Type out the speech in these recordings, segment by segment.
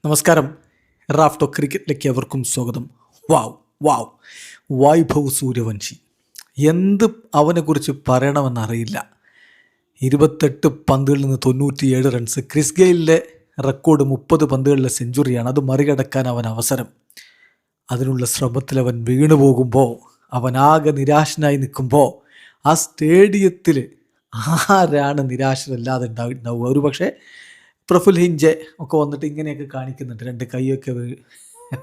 നമസ്കാരം. റാഫ്റ്റോ ക്രിക്കറ്റിലേക്ക് അവർക്കും സ്വാഗതം. വാവ് വാവ് വൈഭവ് സൂര്യവംശി, എന്ത് അവനെക്കുറിച്ച് പറയണമെന്നറിയില്ല. 28 പന്തുകളിൽ നിന്ന് 97 റൺസ്. ക്രിസ് ഗെയിലിൻ്റെ റെക്കോർഡ് 30 പന്തുകളിലെ സെഞ്ചുറിയാണ്. അത് മറികടക്കാൻ അവൻ അവസരം. അതിനുള്ള ശ്രമത്തിൽ അവൻ വീണു പോകുമ്പോൾ, അവനാകെ നിരാശനായി നിൽക്കുമ്പോൾ, ആ സ്റ്റേഡിയത്തിൽ ആരാണ് നിരാശരല്ലാതെ ഉണ്ടാവുക? ഒരു പക്ഷേ പ്രഫുൽ ഹിഞ്ചെ ഒക്കെ വന്നിട്ട് ഇങ്ങനെയൊക്കെ കാണിക്കുന്നുണ്ട്, രണ്ട് കൈയൊക്കെ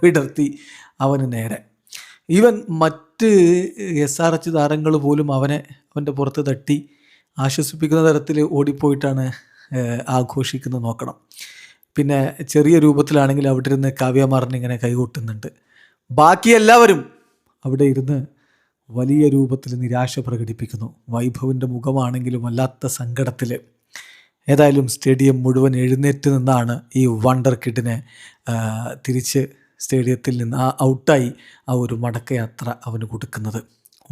വിടർത്തി അവന് നേരെ. ഈവൻ മറ്റ് SRH താരങ്ങൾ പോലും അവൻ്റെ പുറത്ത് തട്ടി ആശ്വസിപ്പിക്കുന്ന തരത്തിൽ ഓടിപ്പോയിട്ടാണ് ആഘോഷിക്കുന്നത് നോക്കണം. പിന്നെ ചെറിയ രൂപത്തിലാണെങ്കിൽ അവിടെ ഇരുന്ന് കാവ്യമാറിന് ഇങ്ങനെ കൈകൊട്ടുന്നുണ്ട്. ബാക്കി എല്ലാവരും അവിടെ ഇരുന്ന് വലിയ രൂപത്തിൽ നിരാശ പ്രകടിപ്പിക്കുന്നു. വൈഭവിൻ്റെ മുഖമാണെങ്കിലും വല്ലാത്ത സങ്കടത്തിൽ. ഏതായാലും സ്റ്റേഡിയം മുഴുവൻ എഴുന്നേറ്റ് നിന്നാണ് ഈ വണ്ടർ കിഡിനെ തിരിച്ച് സ്റ്റേഡിയത്തിൽ നിന്ന് ഔട്ടായി ആ ഒരു മടക്കയാത്ര അവന് കൊടുക്കുന്നത്.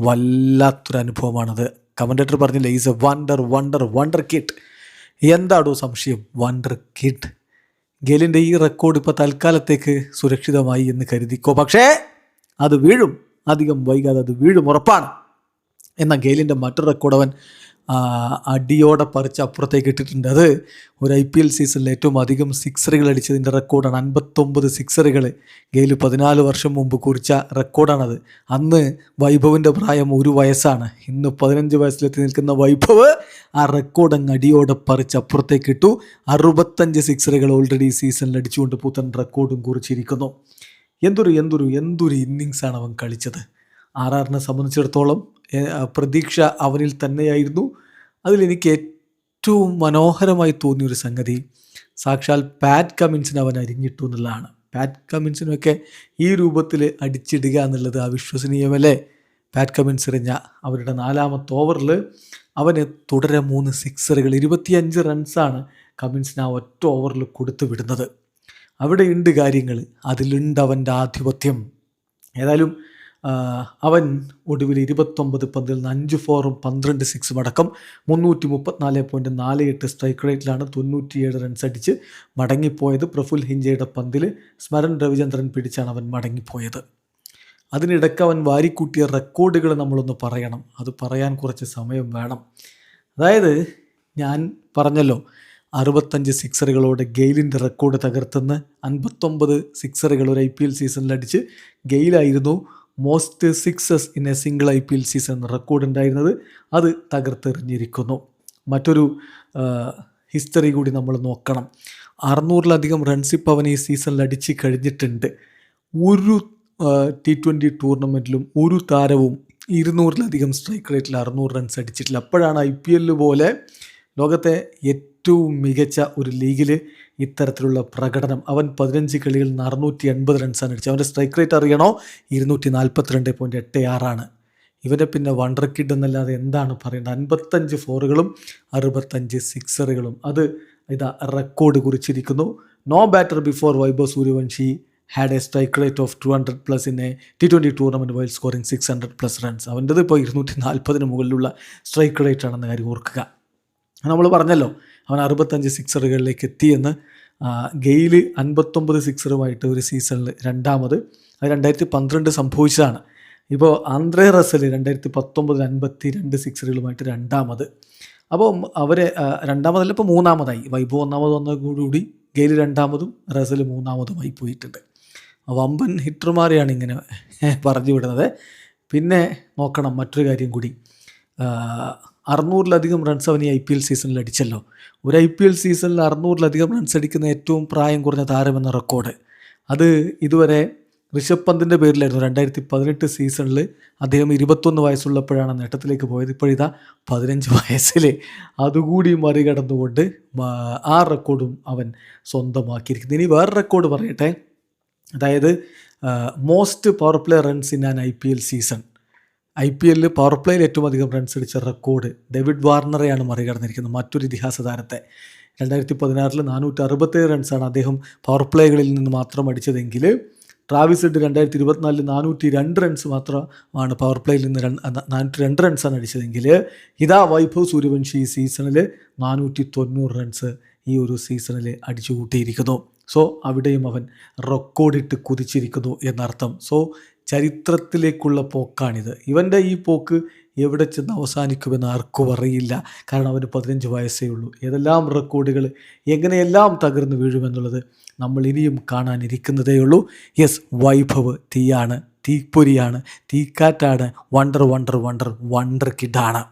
വല്ലാത്തൊരു അനുഭവമാണത്. കമൻറ്റേറ്റർ പറഞ്ഞില്ലേ, is A wonder wonder wonder kid. എന്താണോ സംശയം? Wonder kid. ഗെയിലിൻ്റെ ഈ റെക്കോർഡ് ഇപ്പോൾ തൽക്കാലത്തേക്ക് സുരക്ഷിതമായി എന്ന് കരുതിക്കോ. പക്ഷേ അത് വീഴും, അധികം വൈകാതെ അത് വീഴും, ഉറപ്പാണ്. എന്നാൽ ഗെയിലിൻ്റെ മറ്റൊരു റെക്കോർഡ് അവൻ അടിയോടെ പറിച്ച് അപ്പുറത്തേക്ക് ഇട്ടിട്ടുണ്ട്. അത് ഒരു IPL സീസണിൽ ഏറ്റവും അധികം സിക്സറുകൾ അടിച്ചതിൻ്റെ റെക്കോർഡാണ്. 59 സിക്സറുകൾ ഗെയിൽ 14 വർഷം മുമ്പ് കുറിച്ച റെക്കോർഡാണത്. അന്ന് വൈഭവിൻ്റെ പ്രായം 1 വയസ്സാണ്. ഇന്ന് 15 വയസ്സിലെത്തി നിൽക്കുന്ന വൈഭവ് ആ റെക്കോർഡ് അങ്ങ് അടിയോടെ പറിച്ച് അപ്പുറത്തേക്ക് ഇട്ടു. 65 സിക്സറുകൾ ഓൾറെഡി സീസണിൽ അടിച്ചുകൊണ്ട് പുത്തൻ റെക്കോർഡും കുറിച്ചിരിക്കുന്നു. എന്തൊരു ഇന്നിങ്സാണ് അവൻ കളിച്ചത്. RRനെ സംബന്ധിച്ചിടത്തോളം പ്രതീക്ഷ അവനിൽ തന്നെയായിരുന്നു. അതിലെനിക്ക് ഏറ്റവും മനോഹരമായി തോന്നിയൊരു സംഗതി, സാക്ഷാൽ പാറ്റ് കമിൻസിന് അവൻ അരിഞ്ഞിട്ടു എന്നുള്ളതാണ്. പാറ്റ് കമിൻസിനൊക്കെ ഈ രൂപത്തിൽ അടിച്ചിടുക എന്നുള്ളത് അവിശ്വസനീയമല്ലേ? പാറ്റ് കമിൻസ് എറിഞ്ഞ അവരുടെ 4ാമത്തെ ഓവറിൽ അവന് തുടരെ 3 സിക്സറുകൾ, 25 റൺസാണ് കമിൻസിന് ആ ഒറ്റ ഓവറിൽ കൊടുത്തു വിടുന്നത്. അവിടെയുണ്ട് കാര്യങ്ങൾ, അതിലുണ്ട് അവൻ്റെ ആധിപത്യം. ഏതായാലും അവൻ ഒടുവിൽ 29 പന്തിൽ നിന്ന് 5 4ഉം 12 6ഉം അടക്കം 334.48 സ്ട്രൈക്ക് റേറ്റിലാണ് 97 റൺസ് അടിച്ച് മടങ്ങിപ്പോയത്. പ്രഫുൽ ഹിഞ്ചയുടെ പന്തിൽ സ്മരൺ രവിചന്ദ്രൻ പിടിച്ചാണ് അവൻ മടങ്ങിപ്പോയത്. അതിനിടയ്ക്ക് അവൻ വാരിക്കൂട്ടിയ റെക്കോർഡുകൾ നമ്മളൊന്ന് പറയണം. അത് പറയാൻ കുറച്ച് സമയം വേണം. അതായത് ഞാൻ പറഞ്ഞല്ലോ, 65 സിക്സറുകളോടെ ഗെയിലിൻ്റെ റെക്കോർഡ് തകർത്തെന്ന്. 59 സിക്സറുകൾ ഒരു IPL സീസണിൽ അടിച്ച് ഗെയിലായിരുന്നു most sixes in a single IPL season record ഉണ്ടായിരുന്നത്. അത് തകർത്തെറിഞ്ഞിരിക്കുന്നു. മറ്റൊരു ഹിസ്റ്ററി കൂടി നമ്മൾ നോക്കണം. 600-ലധികം റൺസ് ഇപ്പോൾ അവൻ ഈ സീസണിൽ അടിച്ച് കഴിഞ്ഞിട്ടുണ്ട്. ഒരു T20 ടൂർണമെൻറ്റിലും ഒരു താരവും 200-ലധികം സ്ട്രൈക്ക് റേറ്റിൽ 600 റൺസ് അടിച്ചിട്ടില്ല. അപ്പോഴാണ് IPL പോലെ ലോകത്തെ ഏറ്റവും മികച്ച ഒരു ലീഗിൽ ഇത്തരത്തിലുള്ള പ്രകടനം. അവൻ 15 കളികളിൽ 680 റൺസാണ് അടിച്ചത്. അവൻ്റെ സ്ട്രൈക്ക് റേറ്റ് അറിയണോ? 242.86 ഇവനെ പിന്നെ വണ്ടർ കിഡ് എന്നല്ലാതെ എന്താണ് പറയേണ്ടത്? 55 ഫോറുകളും 65 സിക്സറുകളും. അത് ഇതാ റെക്കോർഡ് കുറിച്ചിരിക്കുന്നു. No batter before Vaibhav Sooryavanshi had a strike rate of 200+ in a T20 tournament while scoring 600+ runs. അവൻ്റെത് ഇപ്പോൾ 240 മുകളിലുള്ള സ്ട്രൈക്ക് റേറ്റ് ആണെന്ന കാര്യം ഓർക്കുക. നമ്മൾ പറഞ്ഞല്ലോ, അവൻ 65 സിക്സറുകളിലേക്ക് എത്തിയെന്ന്. ഗെയിൽ 59 സിക്സറുമായിട്ട് ഒരു സീസണിൽ രണ്ടാമത്. അത് 2012 സംഭവിച്ചതാണ്. ഇപ്പോൾ ആന്ദ്രേ റസൽ 2019 52 സിക്സറുകളുമായിട്ട് രണ്ടാമത്. അപ്പോൾ അവരെ രണ്ടാമതല്ല, ഇപ്പോൾ മൂന്നാമതായി. വൈഭവ് ഒന്നാമത് വന്നതോടുകൂടി ഗെയിൽ രണ്ടാമതും റസൽ മൂന്നാമതുമായി പോയിട്ടുണ്ട്. വമ്പൻ ഹിറ്റർമാരെയാണ് ഇങ്ങനെ പറഞ്ഞു വിടുന്നത്. പിന്നെ നോക്കണം മറ്റൊരു കാര്യം കൂടി, 600-ലധികം റൺസ് അവൻ ഈ IPL സീസണിൽ അടിച്ചല്ലോ. ഒരു IPL സീസണിൽ 600-ലധികം റൺസ് അടിക്കുന്ന ഏറ്റവും പ്രായം കുറഞ്ഞ താരമെന്ന റെക്കോർഡ് അത് ഇതുവരെ ഋഷഭ് പന്തിൻ്റെ പേരിലായിരുന്നു. 2018 സീസണിൽ അദ്ദേഹം 21 വയസ്സുള്ളപ്പോഴാണ് നേട്ടത്തിലേക്ക് പോയത്. ഇപ്പോഴിതാ 15 വയസ്സിൽ അതുകൂടി മറികടന്നുകൊണ്ട് ആ റെക്കോർഡും അവൻ സ്വന്തമാക്കിയിരിക്കുന്നത്. ഇനി വേറെ റെക്കോർഡ് പറയട്ടെ. അതായത് most power play runs in an IPL season. IPL power പ്ലേയിൽ ഏറ്റവും അധികം റൺസ് അടിച്ച റെക്കോർഡ് ഡേവിഡ് വാർണറെയാണ് മറികടന്നിരിക്കുന്നത്, മറ്റൊരു ഇതിഹാസ താരത്തെ. 2016 467 റൺസാണ് അദ്ദേഹം പവർ പ്ലേകളിൽ നിന്ന് മാത്രം അടിച്ചതെങ്കിൽ ട്രാവിസ് ഹെഡ് 2024 402 റൺസ് മാത്രമാണ് പവർ പ്ലേയിൽ നിന്ന് 402 റൺസാണ് അടിച്ചതെങ്കിൽ ഇതാ വൈഭവ് സൂര്യവംശി ഈ സീസണിൽ 490 റൺസ് ഈ ഒരു സീസണിൽ അടിച്ചു കൂട്ടിയിരിക്കുന്നു. സോ അവിടെയും അവൻ റെക്കോർഡിട്ട് കുതിച്ചിരിക്കുന്നു എന്നർത്ഥം. സോ ചരിത്രത്തിലേക്കുള്ള പോക്കാണിത്. ഇവൻ്റെ ഈ പോക്ക് എവിടെ ചെന്ന് അവസാനിക്കുമെന്ന് ആർക്കും അറിയില്ല. കാരണം അവന് 15 വയസ്സേ ഉള്ളൂ. ഏതെല്ലാം റെക്കോർഡുകൾ എങ്ങനെയെല്ലാം തകർന്നു വീഴുമെന്നുള്ളത് നമ്മൾ ഇനിയും കാണാനിരിക്കുന്നതേ ഉള്ളൂ. യെസ്, വൈഭവ് തീയാണ്, തീപ്പൊരിയാണ്, തീക്കാറ്റാണ്, വണ്ടർ വണ്ടർ വണ്ടർ വണ്ടർ കിഡാണ്.